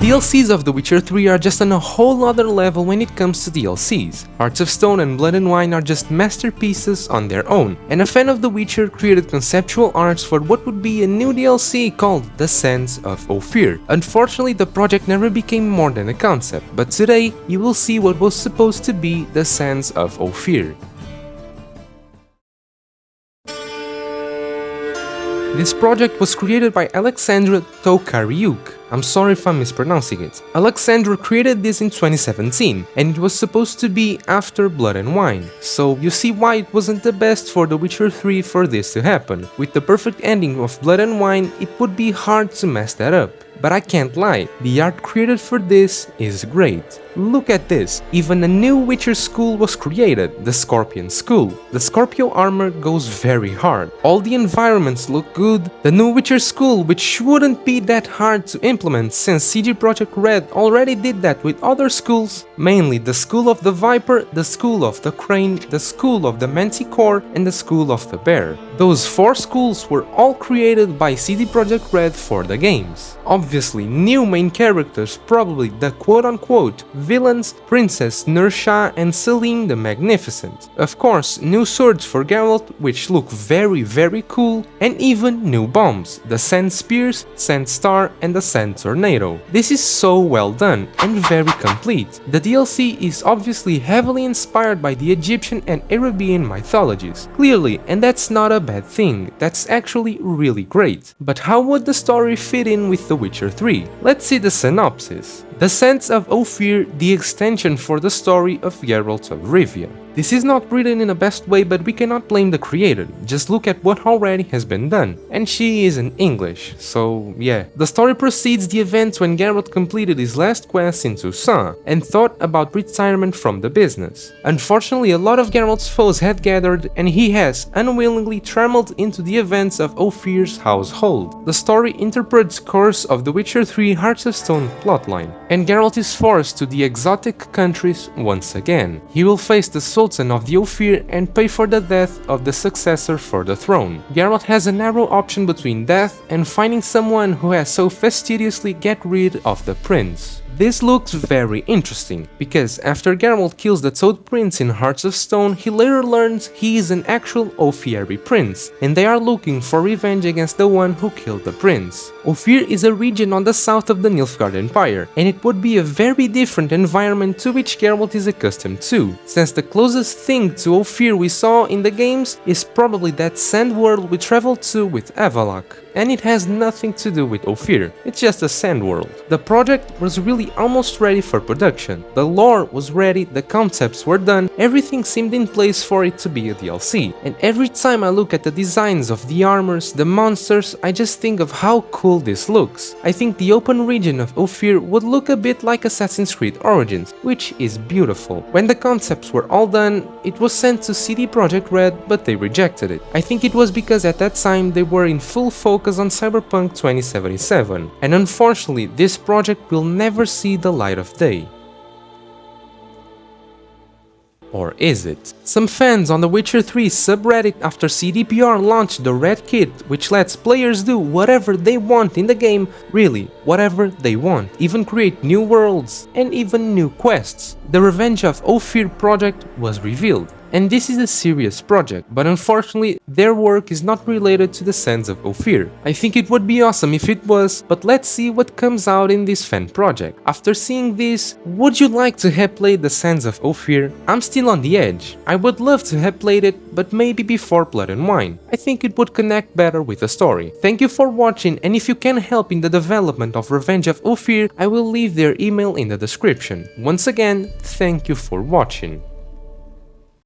DLCs of The Witcher 3 are just on a whole other level when it comes to DLCs. Hearts of Stone and Blood and Wine are just masterpieces on their own, and a fan of The Witcher created conceptual arts for what would be a new DLC called the Sands of Ofir. Unfortunately, the project never became more than a concept, but today you will see what was supposed to be the Sands of Ofir. This project was created by Alexandra Tokaryuk. I'm sorry if I'm mispronouncing it. Alexandra created this in 2017, and it was supposed to be after Blood and Wine, so you see why it wasn't the best for The Witcher 3 for this to happen. With the perfect ending of Blood and Wine, it would be hard to mess that up. But I can't lie, the art created for this is great. Look at this, even a new Witcher school was created, the Scorpion School. The Scorpio armor goes very hard, all the environments look good. The new Witcher school, which wouldn't be that hard to implement since CD Projekt Red already did that with other schools, mainly the School of the Viper, the School of the Crane, the School of the Manticore and the School of the Bear. Those 4 schools were all created by CD Projekt Red for the games. Obviously, new main characters, probably the quote-unquote villains, Princess Nursha and Selim the Magnificent. Of course, new swords for Geralt, which look very cool, and even new bombs, the Sand Spears, Sand Star and the Sand Tornado. This is so well done and very complete. The DLC is obviously heavily inspired by the Egyptian and Arabian mythologies, clearly, and that's not a bad thing, that's actually really great. But how would the story fit in with The Witcher 3? Let's see the synopsis. The Sands of Ofir, the extension for the story of Geralt of Rivia. This is not written in the best way, but we cannot blame the creator, just look at what already has been done. And she is in English, so yeah. The story precedes the events when Geralt completed his last quest in Toussaint and thought about retirement from the business. Unfortunately, a lot of Geralt's foes had gathered and he has unwillingly trammeled into the events of Ofir's household. The story interprets course of The Witcher 3 Hearts of Stone plotline, and Geralt is forced to the exotic countries once again. He will face the Sultan of the Ofir and pay for the death of the successor for the throne. Geralt has a narrow option between death and finding someone who has so fastidiously get rid of the prince. This looks very interesting, because after Geralt kills the Toad Prince in Hearts of Stone, he later learns he is an actual Ophiri prince, and they are looking for revenge against the one who killed the prince. Ofir is a region on the south of the Nilfgaard Empire, and it would be a very different environment to which Geralt is accustomed to, since the closest thing to Ofir we saw in the games is probably that sand world we traveled to with Avalok. And it has nothing to do with Ofir, it's just a sand world. The project was really almost ready for production, the lore was ready, the concepts were done, everything seemed in place for it to be a DLC. And every time I look at the designs of the armors, the monsters, I just think of how cool this looks. I think the open region of Ofir would look a bit like Assassin's Creed Origins, which is beautiful. When the concepts were all done, it was sent to CD Projekt Red, but they rejected it. I think it was because at that time they were in full focus on Cyberpunk 2077, and unfortunately this project will never see the light of day. Or is it? Some fans on the Witcher 3 subreddit after CDPR launched the Red Kit, which lets players do whatever they want in the game, really, whatever they want, even create new worlds, and even new quests. The Revenge of Ofir project was revealed. And this is a serious project, but unfortunately their work is not related to the Sands of Ofir. I think it would be awesome if it was, but let's see what comes out in this fan project. After seeing this, would you like to have played the Sands of Ofir? I'm still on the edge. I would love to have played it, but maybe before Blood and Wine. I think it would connect better with the story. Thank you for watching, and if you can help in the development of Revenge of Ofir, I will leave their email in the description. Once again, thank you for watching.